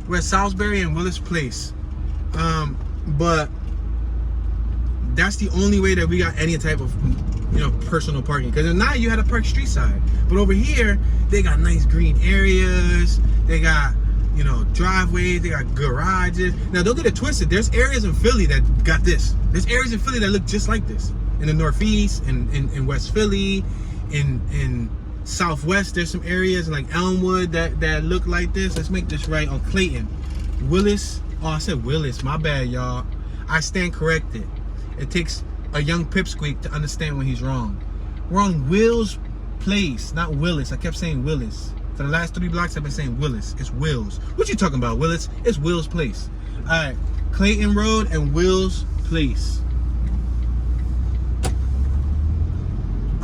We're at Salisbury and Willis Place. But that's the only way that we got any type of, you know, personal parking. Because in now you had to park street side. But over here, they got nice green areas. They got, you know, driveways, they got garages. Now don't get it twisted, there's areas in Philly that got this. There's areas in Philly that look just like this. In the Northeast, in West Philly, in Southwest, there's some areas like Elmwood that look like this. Let's make this right on Clayton. Willis, oh I said Willis, my bad y'all. I stand corrected. It takes a young pipsqueak to understand when he's wrong. We're on Will's Place, not Willis. I kept saying Willis. For the last 3 blocks, I've been saying Willis. It's Will's. What you talking about, Willis? It's Will's Place. All right, Clayton Road and Will's Place.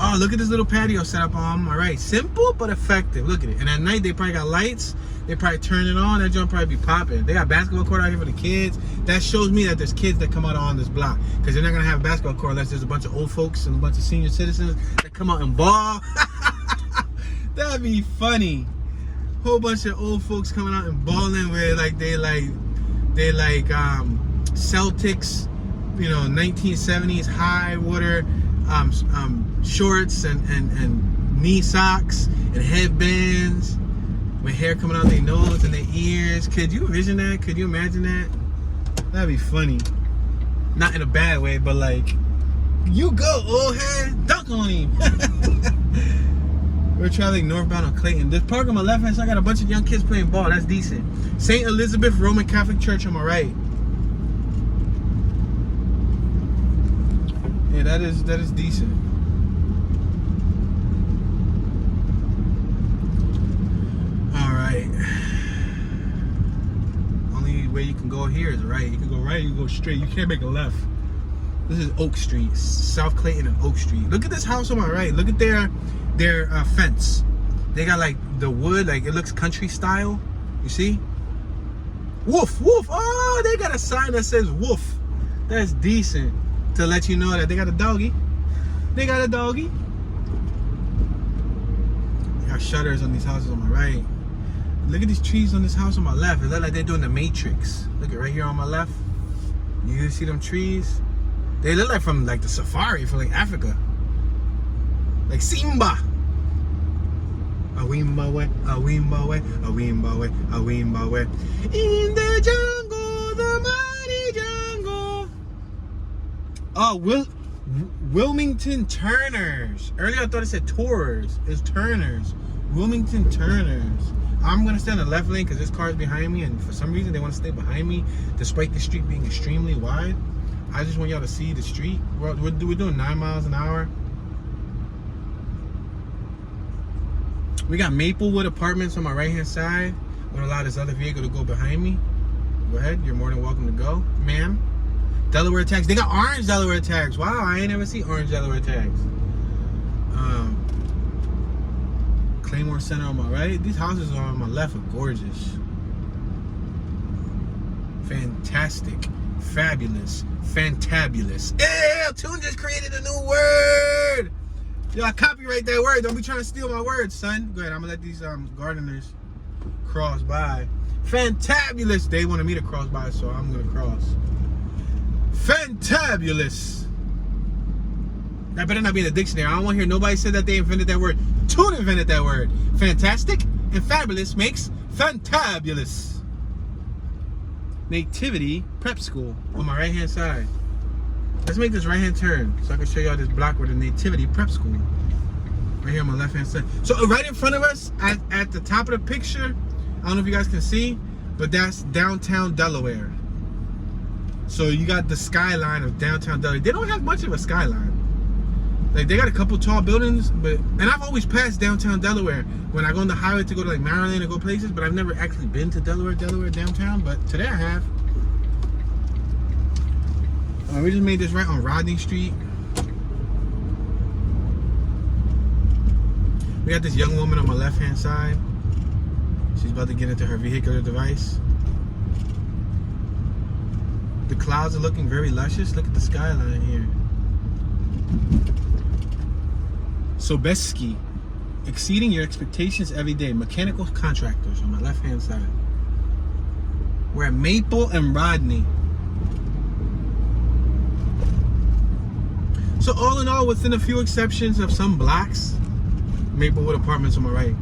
Oh, look at this little patio set up on. All right, simple but effective. Look at it. And at night, they probably got lights. They probably turn it on. That joint probably be popping. They got basketball court out here for the kids. That shows me that there's kids that come out on this block. Because they're not going to have a basketball court unless there's a bunch of old folks and a bunch of senior citizens that come out and ball. That'd be funny. Whole bunch of old folks coming out and balling with they like Celtics, you know, 1970s high water shorts and knee socks and headbands with hair coming out their nose and their ears. Could you envision that? Could you imagine that? That'd be funny. Not in a bad way, but like, you go, old head, dunk on him. We're traveling northbound on Clayton. This park on my left hand side, I got a bunch of young kids playing ball. That's decent. St. Elizabeth Roman Catholic Church on my right. Yeah, that is decent. All right. Only way you can go here is right. You can go right, you can go straight. You can't make a left. This is Oak Street, South Clayton and Oak Street. Look at this house on my right. Look at their fence. They got like the wood, like it looks country style. You see? Woof, woof. Oh, they got a sign that says woof. That's decent to let you know that they got a doggy. They got a doggy. They got shutters on these houses on my right. Look at these trees on this house on my left. It looks like they're doing the Matrix. Look at right here on my left. You see them trees? They look like from like the safari from like Africa. Like Simba. A Wimbawe, a Wimbawe, a Wimbawe, a Wimbawe. In the jungle, the mighty jungle. Oh, Wilmington Turners. Earlier I thought it said Tours. It's Turners. Wilmington Turners. I'm going to stay on the left lane because this car is behind me, and for some reason they want to stay behind me despite the street being extremely wide. I just want y'all to see the street. We're doing 9 miles an hour. We got Maplewood Apartments on my right hand side. I'm gonna allow this other vehicle to go behind me. Go ahead. You're more than welcome to go, ma'am. Delaware tags. They got orange Delaware tags. Wow, I ain't never seen orange Delaware tags. Claymore Center on my right. These houses on my left are gorgeous. Fantastic. Fabulous. Fantabulous. Yeah, Tune just created a new word. Yo, I copyright that word. Don't be trying to steal my words, son. Go ahead. I'm gonna let these gardeners cross by. Fantabulous. They wanted me to cross by, so I'm gonna cross. Fantabulous. That better not be in the dictionary. I don't want to hear nobody say that they invented that word. Tune invented that word. Fantastic and fabulous makes fantabulous. Nativity Prep School on my right hand side. Let's make this right hand turn so I can show y'all this block with the Nativity Prep School. Right here on my left hand side. So right in front of us at the top of the picture, I don't know if you guys can see, but that's downtown Delaware. So you got the skyline of downtown Delaware. They don't have much of a skyline. Like, they got a couple tall buildings, and I've always passed downtown Delaware when I go on the highway to go to like Maryland and go places, but I've never actually been to Delaware downtown, but today I have. We just made this right on Rodney Street. We got this young woman on my left hand side. She's about to get into her vehicular device. The clouds are looking very luscious. Look at the skyline here. Sobeski, exceeding your expectations every day. Mechanical contractors on my left hand side. We're at Maple and Rodney. So all in all, within a few exceptions of some blocks, Maplewood Apartments on my right.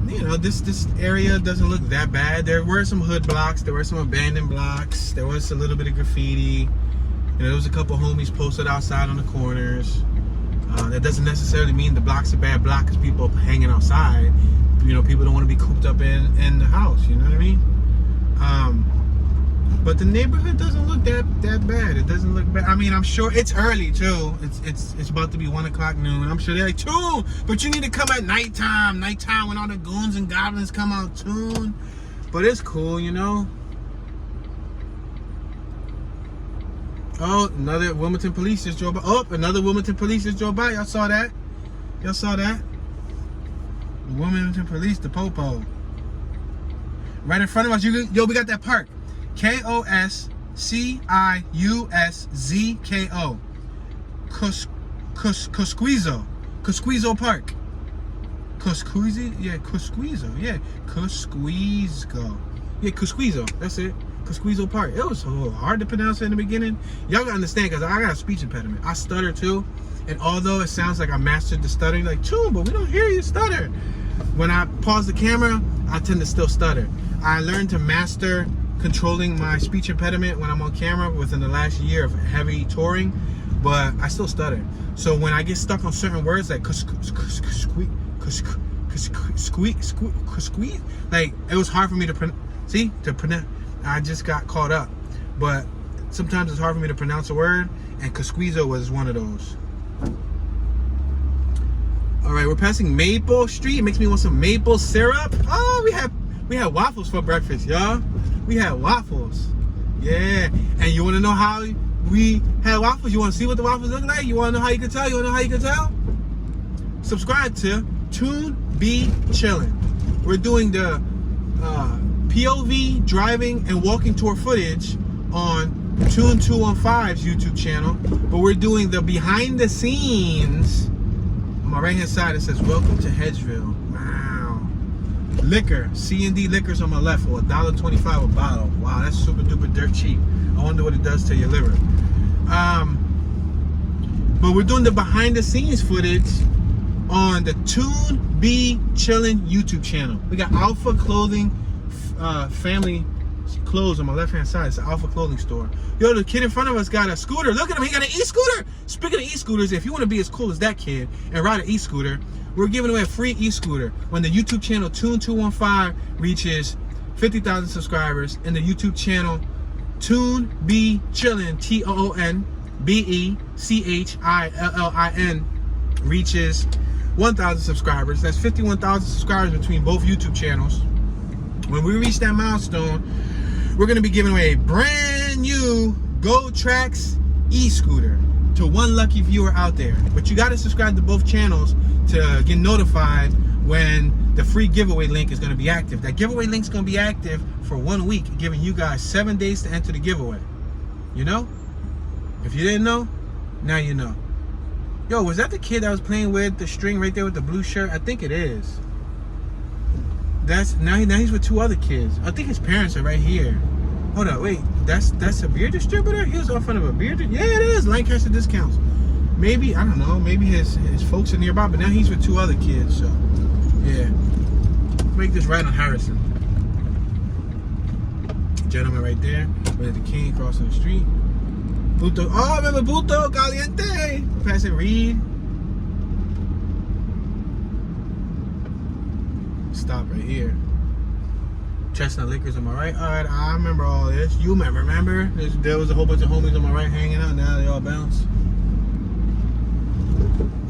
You know, this area doesn't look that bad. There were some hood blocks, there were some abandoned blocks, there was a little bit of graffiti. You know, there was a couple homies posted outside on the corners. That doesn't necessarily mean the block's a bad block because people are hanging outside. You know, people don't want to be cooped up in the house, you know what I mean? But the neighborhood doesn't look that bad. It doesn't look bad. I mean, I'm sure it's early too. It's about to be 1 o'clock noon. I'm sure they're like, Tune, but you need to come at nighttime when all the goons and goblins come out, Tune. But it's cool, you know. Oh, another Wilmington police just drove by. Oh, another Wilmington police just drove by. Y'all saw that? Y'all saw that? Wilmington police, the popo. Right in front of us, yo, we got that park. Kosciuszko. Cosquizo Park. Cosquizo? Yeah, Cosquizo. Yeah, Cosquizo. Yeah, Cosquizo. That's it. Cosquizo Park. It was so hard to pronounce it in the beginning. Y'all gotta understand, because I got a speech impediment. I stutter too. And although it sounds like I mastered the stuttering, like, Tune, but we don't hear you stutter. When I pause the camera, I tend to still stutter. I learned to master controlling my speech impediment when I'm on camera within the last year of heavy touring, but I still stutter. So when I get stuck on certain words like like, it was hard for me to pronounce. I just got caught up. But sometimes it's hard for me to pronounce a word, and Cosquizo was one of those. All right, we're passing Maple Street. It makes me want some maple syrup. Oh, we had waffles for breakfast, y'all. We had waffles. Yeah. And you want to know how we had waffles? You want to see what the waffles look like? You want to know how you can tell? You want to know how you can tell? Subscribe to Tune Be Chillin'. We're doing the POV driving and walking tour footage on Tune 215's YouTube channel, but we're doing the behind the scenes. On my right hand side, it says welcome to Hedgeville. Wow. Liquor, C&D Liquors on my left for $1.25 a bottle. Wow, that's super duper dirt cheap. I wonder what it does to your liver. But we're doing the behind the scenes footage on the Tune Be Chillin' YouTube channel. We got Alpha Clothing, family clothes on my left hand side. It's an Alpha clothing store. Yo, the kid in front of us got a scooter. Look at him, he got an e-scooter. Speaking of e-scooters, if you want to be as cool as that kid and ride an e-scooter, we're giving away a free e-scooter when the YouTube channel Tune 215 reaches 50,000 subscribers, and the YouTube channel Tune Be Chillin', TOONBECHILLIN reaches 1,000 subscribers. That's 51,000 subscribers between both YouTube channels. When we reach that milestone, we're going to be giving away a brand new Go Tracks e-scooter to one lucky viewer out there. But you got to subscribe to both channels to get notified when the free giveaway link is going to be active. That giveaway link is going to be active for 1 week, giving you guys 7 days to enter the giveaway. You know? If you didn't know, now you know. Yo, was that the kid I was playing with the string right there with the blue shirt? I think it is. That's now he's with 2 other kids. I think his parents are right here. Hold up, wait. That's a beer distributor? He was off front of a beer distributor? Yeah, it is. Lancaster Discounts. Maybe, I don't know, maybe his folks are nearby, but now he's with 2 other kids, so yeah. Make this right on Harrison. Gentleman right there with the king crossing the street. Buto. Oh, remember Buto Caliente? Passing Reed. Stop right here. Chestnut Liquors on my right. Alright, I remember all this. You remember? There was a whole bunch of homies on my right hanging out. Now they all bounce.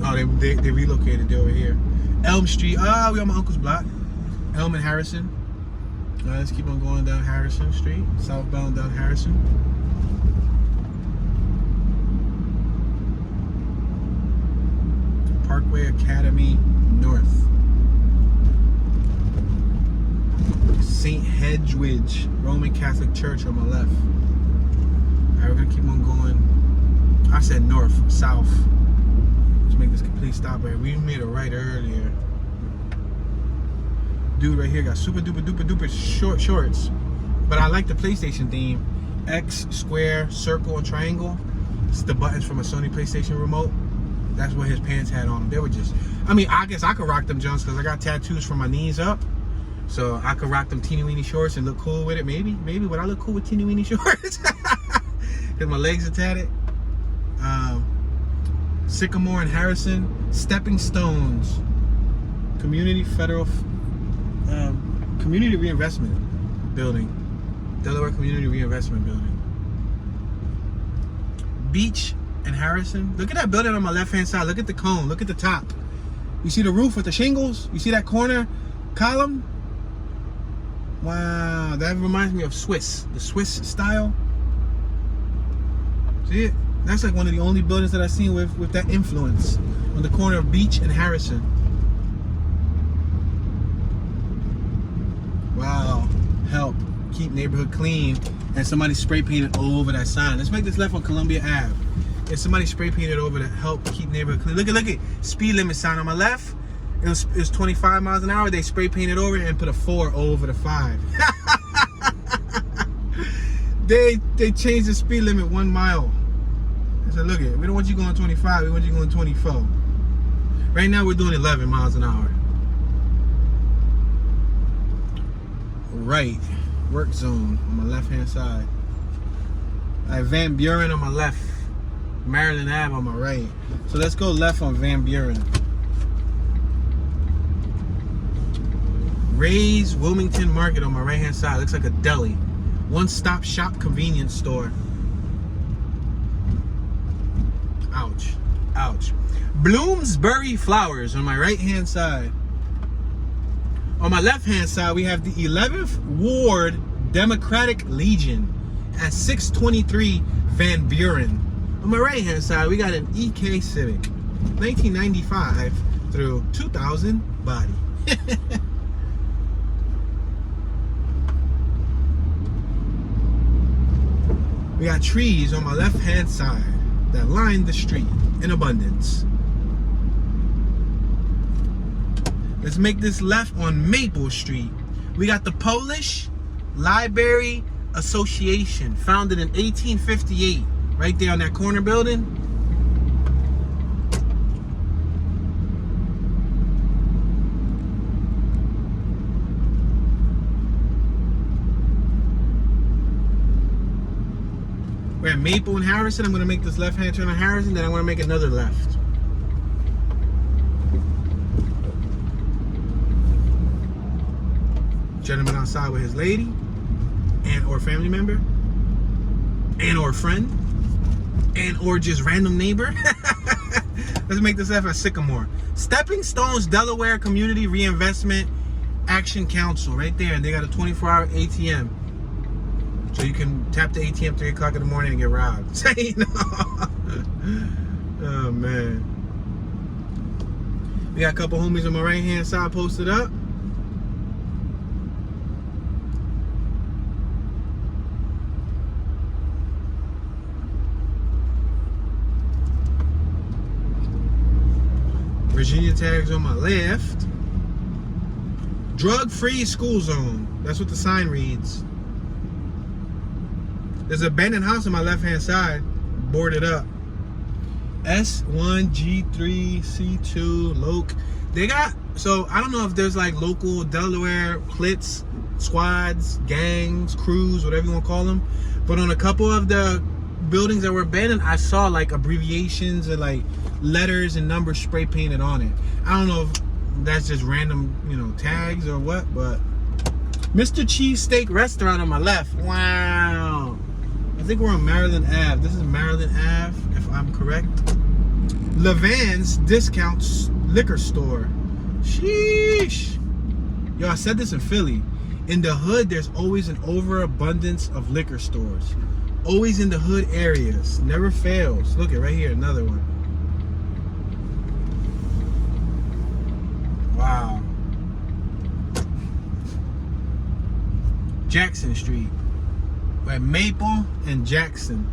Oh, they relocated. They're over here. Elm Street. Ah, we on my uncle's block. Elm and Harrison. Alright, let's keep on going down Harrison Street. Southbound down Harrison. Parkway Academy North. St. Hedgewidge Roman Catholic Church on my left. Alright, we're gonna keep on going. I said north, south. Let's make this complete stop right here. We made a right earlier. Dude right here got super duper shorts. But I like the PlayStation theme. X, square, circle, and triangle. It's the buttons from a Sony PlayStation remote. That's what his pants had on them. They were just, I mean, I guess I could rock them Jones because I got tattoos from my knees up. So I could rock them teeny weeny shorts and look cool with it. Maybe would I look cool with teeny weeny shorts? Because my legs are tatted. Sycamore and Harrison. Stepping Stones. Community Reinvestment Building. Delaware Community Reinvestment Building. Beach and Harrison. Look at that building on my left hand side. Look at the cone. Look at the top. You see the roof with the shingles? You see that corner column? Wow, that reminds me of Swiss, the Swiss style. See it? That's like one of the only buildings that I've seen with that influence on the corner of Beach and Harrison. Wow, help keep neighborhood clean, and somebody spray painted over that sign. Let's make this left on Columbia Ave. If somebody spray painted over to help keep neighborhood clean. Look at speed limit sign on my left. It was 25 miles an hour. They spray painted over it and put a 4 over the 5. They changed the speed limit 1 mile. I said, look at it. We don't want you going 25. We want you going 24. Right now we're doing 11 miles an hour. Right. Work zone on my left hand side. I have Van Buren on my left. Maryland Ave on my right. So let's go left on Van Buren. Ray's Wilmington Market on my right hand side. Looks like a deli. One-stop shop convenience store. Ouch. Ouch. Bloomsbury Flowers on my right hand side. On my left hand side we have the 11th Ward Democratic Legion at 623 Van Buren. On my right hand side we got an EK Civic 1995 through 2000 body. We got trees on my left hand side that line the street in abundance. Let's make this left on Maple Street. We got the Polish Library Association, founded in 1858, right there on that corner building. We're at Maple and Harrison. I'm going to make this left-hand turn on Harrison, then I'm going to make another left. Gentleman outside with his lady and or family member and or friend and or just random neighbor. Let's make this left at Sycamore. Stepping Stones Delaware Community Reinvestment Action Council right there. And they got a 24-hour ATM. So you can tap the ATM 3 o'clock in the morning and get robbed. Say no. Oh man. We got a couple homies on my right hand side posted up. Virginia tags on my left. Drug-free school zone. That's what the sign reads. There's an abandoned house on my left-hand side, boarded up. S1G3C2 Loc. They got, so I don't know if there's like local Delaware clits, squads, gangs, crews, whatever you want to call them. But on a couple of the buildings that were abandoned, I saw like abbreviations and like letters and numbers spray painted on it. I don't know if that's just random, you know, tags or what, but Mr. Cheesesteak Restaurant on my left. Wow. I think we're on Maryland Ave. This is Maryland Ave, if I'm correct. Levan's Discounts Liquor Store. Sheesh. Yo, I said this in Philly. In the hood, there's always an overabundance of liquor stores. Always in the hood areas. Never fails. Look at right here, another one. Wow. Jackson Street. We're at Maple and Jackson.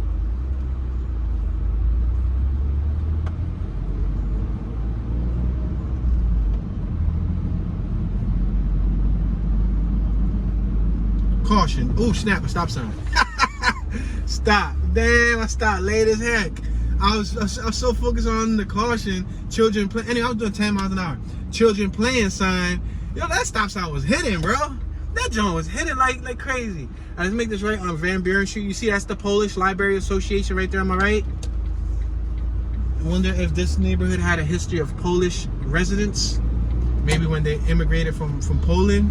Caution. Oh, snap, a stop sign. Stop. Damn, I stopped late as heck. I was so focused on the caution. Children play. Anyway, I was doing 10 miles an hour. Children playing sign. Yo, that stop sign was hitting, bro. That joint was hitting like crazy. Let's make this right on Van Buren Street. You see, that's the Polish Library Association right there on my right. I wonder if this neighborhood had a history of Polish residents. Maybe when they immigrated from Poland,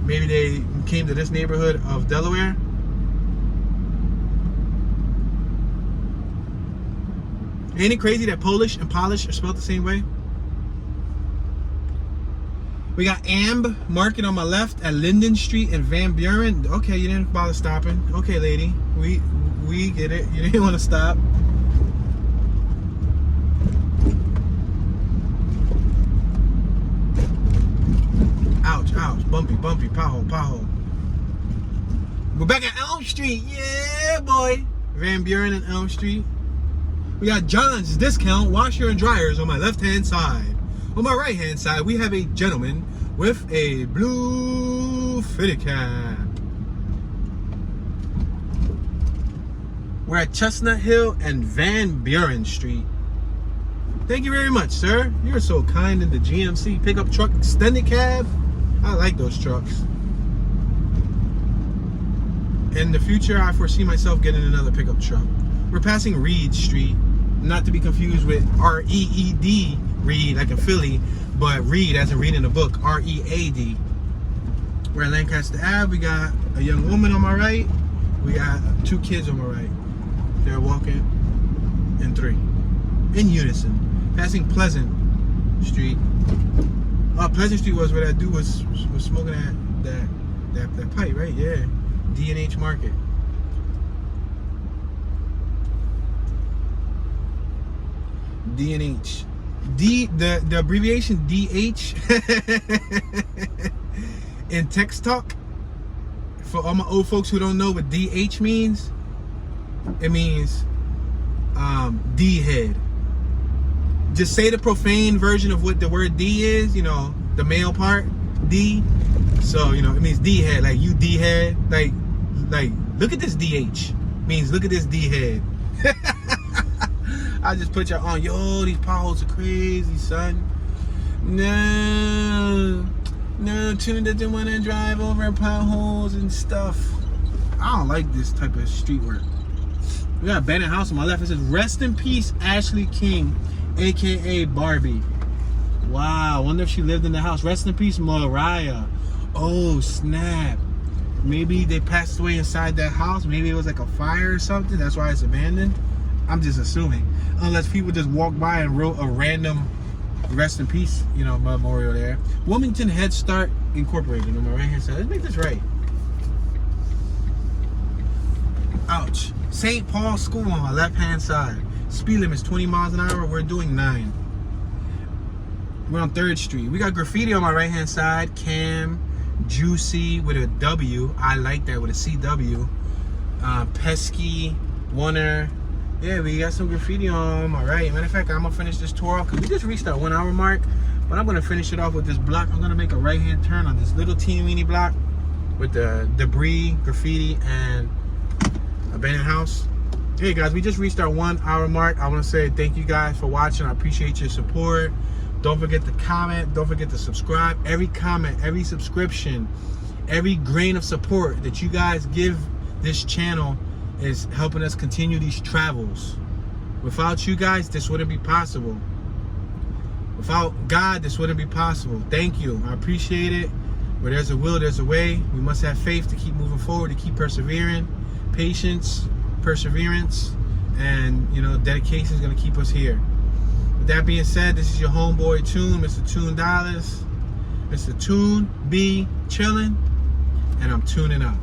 maybe they came to this neighborhood of Delaware. Ain't it crazy that Polish and Polish are spelled the same way? We got Amb Market on my left at Linden Street and Van Buren. Okay, you didn't bother stopping. Okay, lady, we get it. You didn't want to stop. Ouch, ouch, bumpy, pothole. We're back at Elm Street. Yeah, boy. Van Buren and Elm Street. We got John's Discount Washer and Dryers on my left-hand side. On my right-hand side, we have a gentleman with a blue fitted cap. We're at Chestnut Hill and Van Buren Street. Thank you very much, sir. You're so kind in the GMC pickup truck extended cab. I like those trucks. In the future, I foresee myself getting another pickup truck. We're passing Reed Street, not to be confused with R-E-E-D, Reed, like in Philly, but Reed as in reading the book, R-E-A-D. We're at Lancaster Ave. We got a young woman on my right. We got 2 kids on my right. They're walking in 3, in unison. Passing Pleasant Street. Pleasant Street was where that dude was smoking that pipe, right? Yeah. D&H Market. D&H. The abbreviation DH in text talk, for all my old folks who don't know what DH means, it means D-head. Just say the profane version of what the word D is, you know, the male part, D. So, you know, it means D-head, like you D-head, like look at this DH, means look at this D-head. I just put y'all on, yo, these potholes are crazy, son. No, Tuna doesn't want to drive over potholes and stuff. I don't like this type of street work. We got a abandoned house on my left. It says, rest in peace, Ashley King, AKA Barbie. Wow, I wonder if she lived in the house. Rest in peace, Mariah. Oh, snap. Maybe they passed away inside that house. Maybe it was like a fire or something. That's why it's abandoned. I'm just assuming. Unless people just walked by and wrote a random rest in peace, you know, memorial there. Wilmington Head Start Incorporated on my right hand side. Let's make this right. Ouch. St. Paul School on my left-hand side. Speed limit is 20 miles an hour. We're doing 9. We're on 3rd Street. We got graffiti on my right-hand side. Cam, Juicy with a W. I like that with a CW. Pesky, Warner. Yeah, we got some graffiti on. All right. Matter of fact, I'm gonna finish this tour off because we just reached our 1 hour mark. But I'm gonna finish it off with this block. I'm gonna make a right-hand turn on this little teeny-weeny block with the debris, graffiti, and abandoned house. Hey guys, we just reached our 1 hour mark. I want to say thank you guys for watching. I appreciate your support. Don't forget to comment. Don't forget to subscribe. Every comment, every subscription, every grain of support that you guys give this channel is helping us continue these travels. Without you guys, this wouldn't be possible. Without God, this wouldn't be possible. Thank you. I appreciate it. Where there's a will, there's a way. We must have faith to keep moving forward, to keep persevering. Patience, perseverance, and dedication is going to keep us here. With that being said, this is your homeboy Tune, Mr. Tune Dollars. Mr. Tune be chilling, and I'm tuning out.